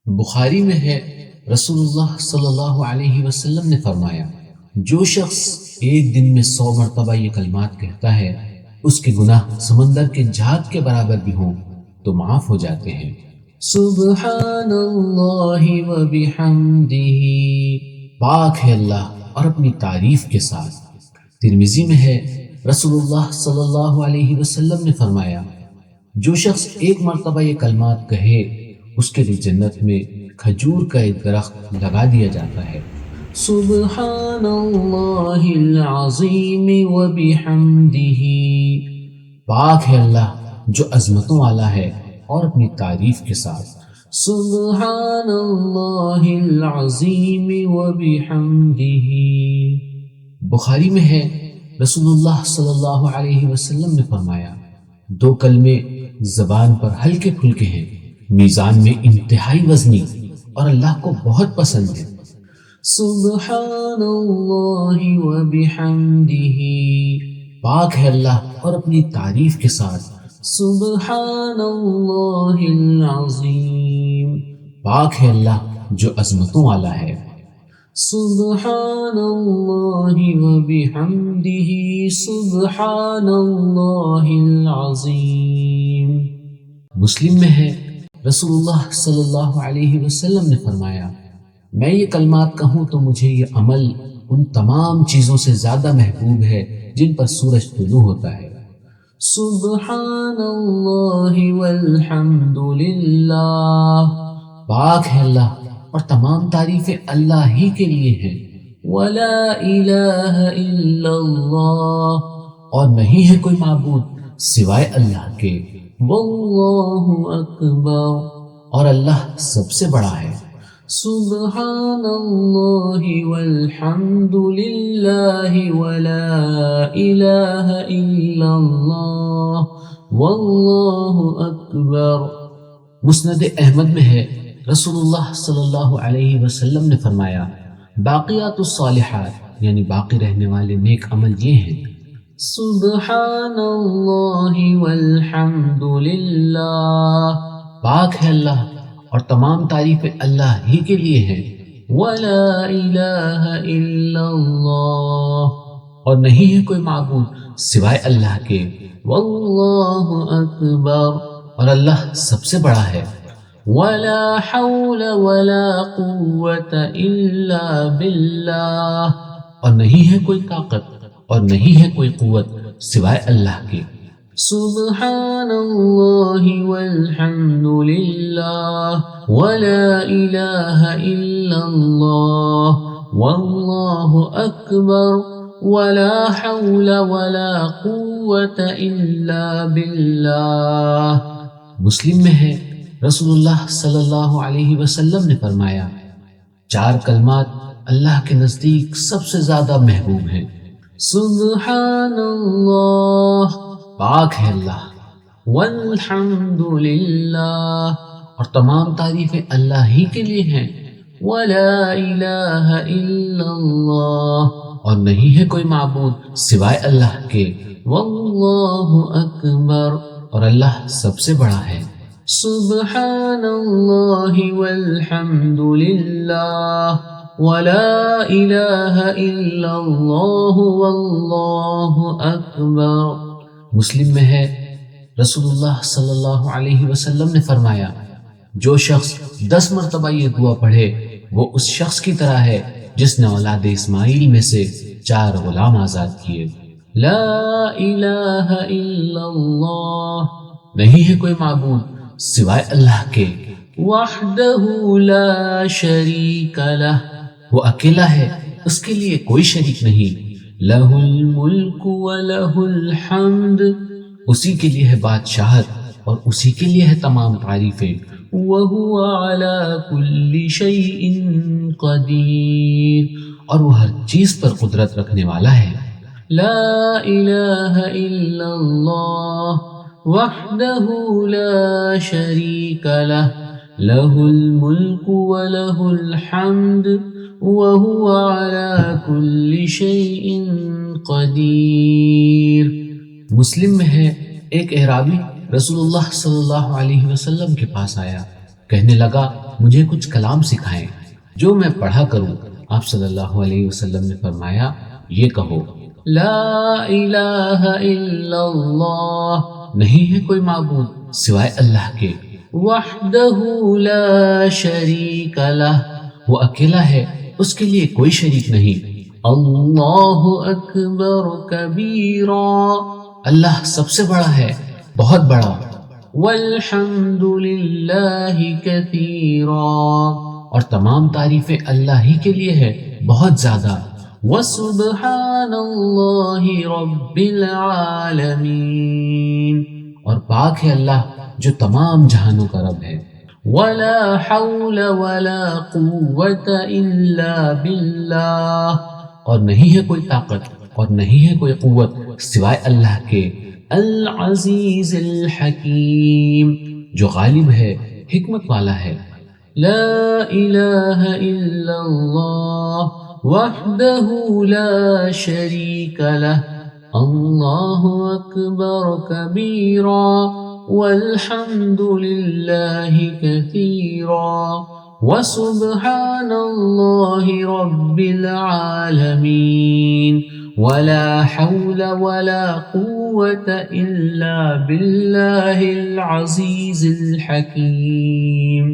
بخاری میں ہے، رسول اللہ صلی اللہ علیہ وسلم نے فرمایا، جو شخص ایک دن میں 100 مرتبہ یہ کلمات کہتا ہے، اس کے گناہ سمندر کے جھاگ کے برابر بھی ہوں تو معاف ہو جاتے ہیں۔ سبحان اللہ و بحمدہ، پاک ہے اللہ اور اپنی تعریف کے ساتھ۔ ترمذی میں ہے، رسول اللہ صلی اللہ علیہ وسلم نے فرمایا، جو شخص ایک مرتبہ یہ کلمات کہے، اس کے لیے جنت میں کھجور کا ایک درخت لگا دیا جاتا ہے۔ سبحان اللہ العظیم و بحمدہ، پاک ہے اللہ جو عظمتوں والا ہے اور اپنی تعریف کے ساتھ۔ سبحان اللہ العظیم و بحمدہ۔ بخاری میں ہے، رسول اللہ صلی اللہ علیہ وسلم نے فرمایا، دو کلمے زبان پر ہلکے پھلکے ہیں، میزان میں انتہائی وزنی اور اللہ کو بہت پسند ہے۔ سبحان اللہ و بحمدہ، پاک ہے اللہ اور اپنی تعریف کے ساتھ۔ سبحان اللہ العظیم، پاک ہے اللہ جو عظمتوں والا ہے۔ سبحان اللہ و بحمدہ، سبحان اللہ العظیم۔ مسلم میں ہے، رسول اللہ صلی اللہ علیہ وسلم نے فرمایا، میں یہ کلمات کہوں تو مجھے یہ عمل ان تمام چیزوں سے زیادہ محبوب ہے جن پر سورج طلوع ہوتا ہے۔ سبحان اللہ والحمد للہ، پاک ہے اللہ اور تمام تعریفیں اللہ ہی کے لیے ہیں۔ ولا الہ الا اللہ، اور نہیں ہے کوئی معبود سوائے اللہ کے۔ واللہ اکبر، اور اللہ سب سے بڑا ہے۔ سبحان اللہ والحمد للہ ولا الہ الا اللہ واللہ اکبر۔ مسند احمد میں ہے، رسول اللہ صلی اللہ علیہ وسلم نے فرمایا، باقیات الصالحات یعنی باقی رہنے والے نیک عمل یہ ہیں، سبحان اللہ والحمد للہ، پاک ہے اللہ اور تمام تعریفیں اللہ ہی کے لیے ہیں۔ ولا الہ الا اللہ، اور نہیں ہے کوئی معبود سوائے اللہ کے۔ واللہ اکبر، اور اللہ سب سے بڑا ہے۔ ولا حول ولا قوة الا باللہ، اور نہیں ہے کوئی طاقت اور نہیں ہے کوئی قوت سوائے اللہ کے۔ سبحان اللہ والحمد للہ ولا الہ الا اللہ واللہ اکبر ولا حول ولا قوة الا باللہ۔ مسلم میں ہے، رسول اللہ صلی اللہ علیہ وسلم نے فرمایا، 4 کلمات اللہ کے نزدیک سب سے زیادہ محبوب ہیں، سبحان اللہ، پاک ہے اللہ، والحمد للہ، اور تمام تعریفیں اللہ ہی کے لیے ہیں، ولا الہ الا اللہ، اور نہیں ہے کوئی معبود سوائے اللہ کے، واللہ اکبر، اور اللہ سب سے بڑا ہے۔ سبحان اللہ والحمد للہ ولا الہ الا اللہ واللہ اکبر۔ مسلم میں ہے، رسول اللہ صلی اللہ علیہ وسلم نے فرمایا، جو شخص 10 مرتبہ یہ دعا پڑھے وہ اس شخص کی طرح ہے جس نے اولاد اسماعیل میں سے 4 غلام آزاد کیے۔ لا الہ الا اللہ، نہیں ہے کوئی معبود سوائے اللہ کے، وحدہ لا شریک لہ، وہ اکیلا ہے، اس کے لیے کوئی شریک نہیں، لہ الملک ولہ الحمد، اسی کے لیے ہے بادشاہت اور اسی کے لیے ہے تمام تعریفیں، وہو علی کل شیء قدیر، اور وہ ہر چیز پر قدرت رکھنے والا ہے۔ لا الہ الا اللہ وحدہ لا شریک لہ، لہ الملک ولہ الحمد وہو علی کل شیء قدیر۔ مسلم میں ہے، ایک اعرابی رسول اللہ صلی اللہ علیہ وسلم کے پاس آیا، کہنے لگا مجھے کچھ کلام سکھائیں جو میں پڑھا کروں۔ آپ صلی اللہ علیہ وسلم نے فرمایا یہ کہو لا الہ الا اللہ، نہیں ہے کوئی معبود سوائے اللہ کے، وحدہ لا شریک لہ، وہ اکیلا ہے اس کے لیے کوئی شریک نہیں، اللہ اکبر کبیرا، اللہ سب سے بڑا ہے بہت بڑا، والحمد للہ کثیرا، اور تمام تعریفیں اللہ ہی کے لیے ہے بہت زیادہ، وسبحان اللہ رب العالمین، اور پاک ہے اللہ جو تمام جہانوں کا رب ہے، ولا حول ولا قوت الا باللہ، اور نہیں ہے کوئی طاقت اور نہیں ہے کوئی قوت سوائے اللہ کے، العزیز الحکیم، جو غالب ہے حکمت والا ہے، لا الہ الا اللہ وحدہ لا شریک لہ، اللہ اکبر کبیرا والحمد للہ کثیرا وسبحان اللہ رب العالمین ولا حول ولا قوة الا باللہ العزیز الحکیم۔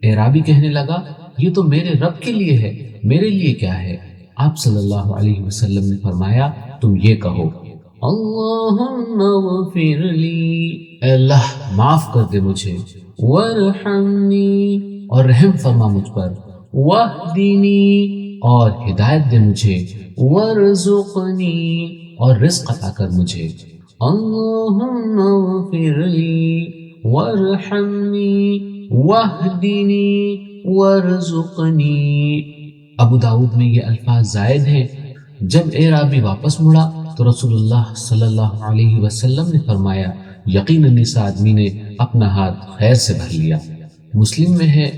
اعرابی کہنے لگا یہ تو میرے رب کے لیے ہے، میرے لیے کیا ہے؟ آپ صلی اللہ علیہ وسلم نے فرمایا تم یہ کہو اللہم اغفر لی، اے اللہ معاف کر دے مجھے، وارحمنی، اور رحم فرما مجھ پر، واہدنی، اور ہدایت دے مجھے، وارزقنی، اور رزق عطا کر مجھے، اللہم اغفر لی وارحمنی واہدنی وارزقنی۔ ابو داؤد میں یہ الفاظ زائد ہیں۔ جب اعرابی واپس مڑا تو رسول اللہ صلی اللہ علیہ وسلم نے فرمایا یقیناً اس آدمی نے اپنا ہاتھ خیر سے بھر لیا۔ مسلم میں ہے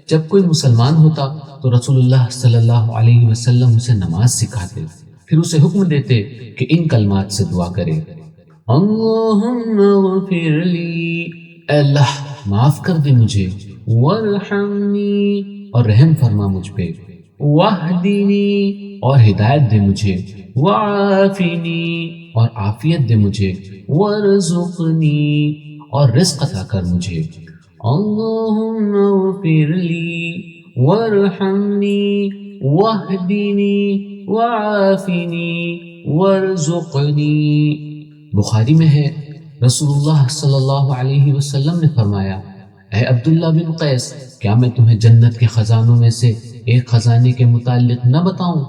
جب کوئی مسلمان ہوتا تو رسول اللہ صلی اللہ علیہ وسلم اسے نماز سکھاتے، پھر اسے حکم دیتے کہ ان کلمات سے دعا کرے، اللہم اغفر لی، اے اللہ معاف کر دے مجھے، وارحمنی، اور رحم فرما مجھ پہ، واہدنی، اور ہدایت دے مجھے، وعافنی، اور عافیت دے مجھے، وارزقنی، اور رزق عطا کر مجھے، اللہم اغفر لی وارحمنی واہدنی وعافنی وارزقنی۔ بخاری میں ہے رسول اللہ صلی اللہ علیہ وسلم نے فرمایا اے عبداللہ بن قیس، کیا میں تمہیں جنت کے خزانوں میں سے ایک خزانے کے متعلق نہ بتاؤں؟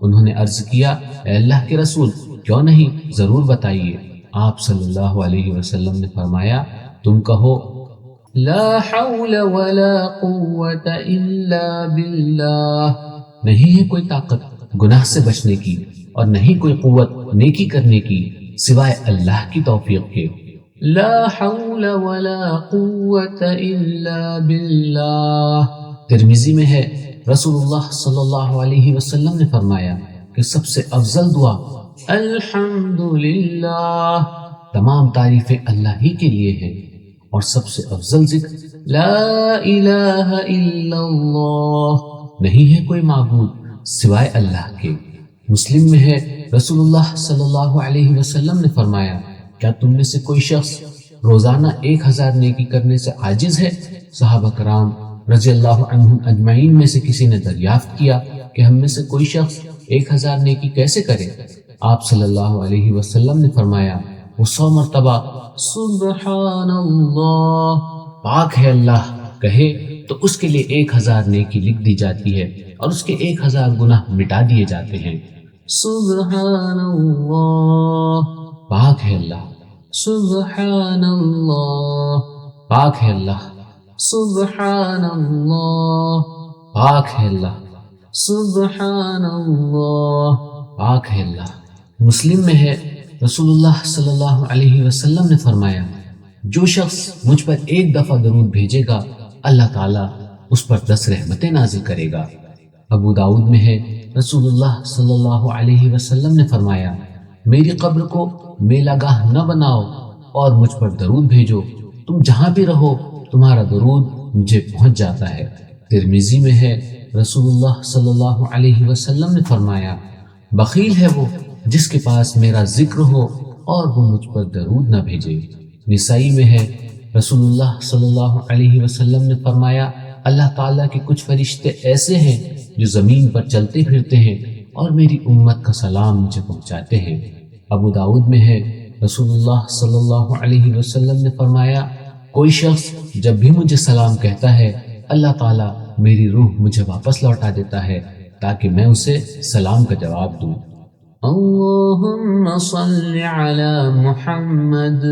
انہوں نے عرض کیا اے اللہ کے رسول کیوں نہیں، ضرور بتائیے۔ آپ صلی اللہ علیہ وسلم نے فرمایا تم کہو لا حول ولا قوة الا باللہ، نہیں ہے کوئی طاقت گناہ سے بچنے کی اور نہیں کوئی قوت نیکی کرنے کی سوائے اللہ کی توفیق کے، لا حول ولا قوة الا باللہ۔ ترمذی میں ہے رسول اللہ صلی اللہ علیہ وسلم نے فرمایا کہ سب سے افضل دعا الحمدللہ، تمام تعریفیں اللہ ہی کے لیے ہیں، اور سب سے افضل ذکر لا الہ الا اللہ، نہیں ہے کوئی معبود سوائے اللہ کے۔ مسلم میں ہے رسول اللہ صلی اللہ علیہ وسلم نے فرمایا کیا تم میں سے کوئی شخص روزانہ 1000 نیکی کرنے سے عاجز ہے؟ صحابہ کرام رضی اللہ عنہم اجمعین میں سے کسی نے دریافت کیا کہ ہم میں سے کوئی شخص 1000 نیکی کیسے کرے؟ آپ صلی اللہ علیہ وسلم نے فرمایا وہ 100 مرتبہ سبحان اللہ، پاک ہے اللہ کہے تو اس کے لیے 1000 نیکی لکھ دی جاتی ہے اور اس کے 1000 گناہ مٹا دیے جاتے ہیں۔ سبحان اللہ، پاک ہے اللہ، سبحان اللہ، پاک ہے اللہ، سبحان اللہ، پاک ہے اللہ، سبحان اللہ، پاک ہے اللہ۔ مسلم میں ہے رسول اللہ صلی اللہ علیہ وسلم نے فرمایا جو شخص مجھ پر ایک دفعہ درود بھیجے گا اللہ تعالیٰ اس پر 10 رحمتیں نازل کرے گا۔ ابو داؤد میں ہے رسول اللہ صلی اللہ علیہ وسلم نے فرمایا میری قبر کو میلہ گاہ نہ بناؤ اور مجھ پر درود بھیجو، تم جہاں بھی رہو تمہارا درود مجھے پہنچ جاتا ہے۔ ترمذی میں ہے رسول اللہ صلی اللہ علیہ وسلم نے فرمایا بخیل ہے وہ جس کے پاس میرا ذکر ہو اور وہ مجھ پر درود نہ بھیجے۔ نسائی میں ہے رسول اللہ صلی اللہ علیہ وسلم نے فرمایا اللہ تعالیٰ کے کچھ فرشتے ایسے ہیں جو زمین پر چلتے پھرتے ہیں اور میری امت کا سلام مجھے پہنچاتے ہیں۔ ابو داؤد میں ہے رسول اللہ صلی اللہ علیہ وسلم نے فرمایا کوئی شخص جب بھی مجھے سلام کہتا ہے اللہ تعالیٰ میری روح مجھے واپس لوٹا دیتا ہے تاکہ میں اسے سلام کا جواب دوں۔ اللہم صل علی محمد،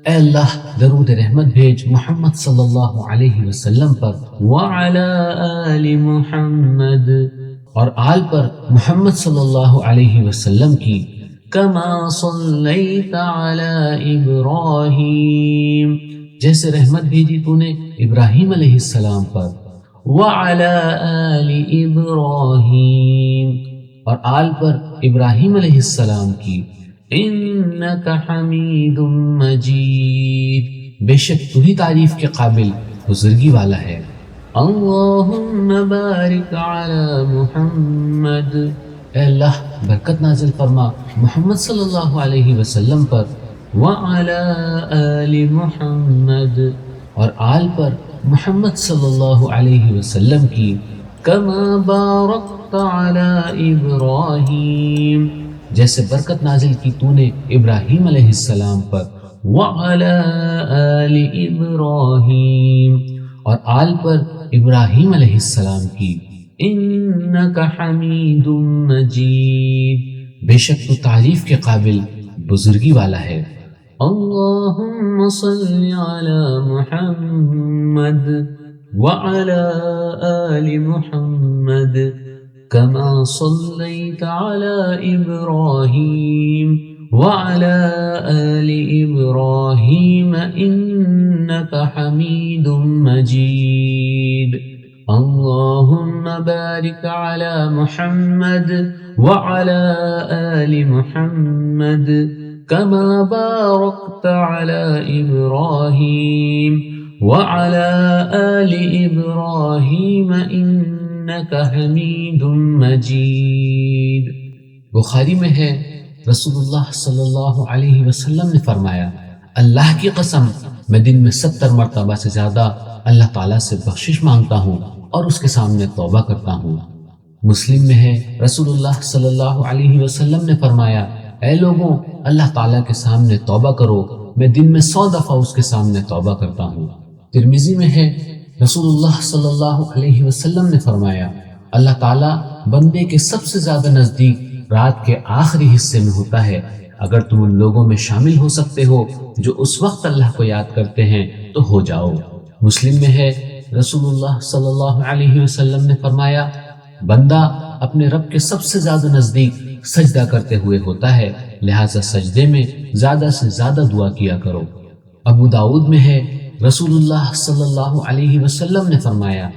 اے اللہ درود رحمت بھیج محمد صلی اللہ علیہ وسلم پر، وعلی آل محمد، اور آل پر محمد صلی اللہ علیہ وسلم کی، کما صلیت علی ابراہیم، جیسے رحمت بھیجی تو نے ابراہیم علیہ السلام پر، وعلی آل ابراہیم، اور آل پر ابراہیم علیہ السلام کی، انک حمید مجید، بے شک تو ہی تعریف کے قابل بزرگی والا ہے۔ اللہم بارک علی محمد، اے اللہ برکت نازل فرما محمد صلی اللہ علیہ وسلم پر، وعلی آل محمد، اور آل پر محمد صلی اللہ علیہ وسلم کی، کما بارکت علی ابراہیم، جیسے برکت نازل کی تو نے ابراہیم علیہ السلام پر، وعلی آل ابراہیم، اور آل پر ابراہیم علیہ السلام کی، انک حمید مجید، بے شک تو تعریف کے قابل بزرگی والا ہے۔ اللہم صل علی محمد وعلی آل محمد کما صلیت علی ابراہیم وعلی آل ابراہیم انک حمید مجید۔ اللہم بارک علی محمد وعلی آل محمد کما بارکت علی ابراہیم وعلی آل ابراہیم انک حمید مجید۔ بخاری میں ہے رسول اللہ صلی اللہ علیہ وسلم نے فرمایا اللہ کی قسم میں دن میں 70 مرتبہ سے زیادہ اللہ تعالیٰ سے بخشش مانگتا ہوں اور اس کے سامنے توبہ کرتا ہوں۔ مسلم میں ہے رسول اللہ صلی اللہ علیہ وسلم نے فرمایا اے لوگوں اللہ تعالیٰ کے سامنے توبہ کرو، میں دن میں 100 دفعہ اس کے سامنے توبہ کرتا ہوں۔ ترمذی میں ہے رسول اللہ صلی اللہ علیہ وسلم نے فرمایا اللہ تعالیٰ بندے کے سب سے زیادہ نزدیک رات کے آخری حصے میں ہوتا ہے، اگر تم ان لوگوں میں شامل ہو سکتے ہو جو اس وقت اللہ کو یاد کرتے ہیں تو ہو جاؤ۔ مسلم میں ہے رسول اللہ صلی اللہ علیہ وسلم نے فرمایا بندہ اپنے رب کے سب سے زیادہ نزدیک سجدہ کرتے ہوئے ہوتا ہے، لہٰذا سجدے میں زیادہ سے زیادہ دعا کیا کرو۔ ابو داؤد میں ہے رسول اللہ صلی اللہ علیہ وسلم نے فرمایا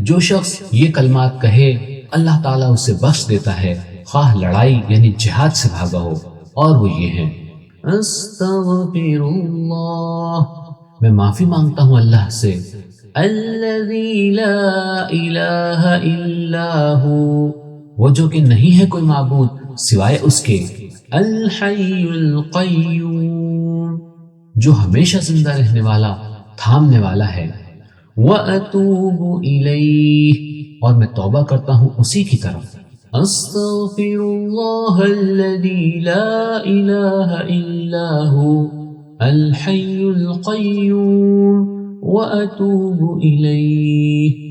جو شخص یہ کلمات کہے اللہ تعالیٰ اسے بخش دیتا ہے، خواہ لڑائی یعنی جہاد سے بھاگا ہو، اور وہ یہ ہیں استغفر اللہ، میں معافی مانگتا ہوں اللہ سے، الذی لا الہ الا ہو، وہ جو کہ نہیں ہے کوئی معبود سوائے اس کے، الحی القیوم، جو ہمیشہ زندہ رہنے والا تھامنے والا ہے، واتوب الیہ، اور میں توبہ کرتا ہوں اسی کی طرف، استغفر اللہ الذی لا الہ الا ہو الحی القیوم واتوب الیہ۔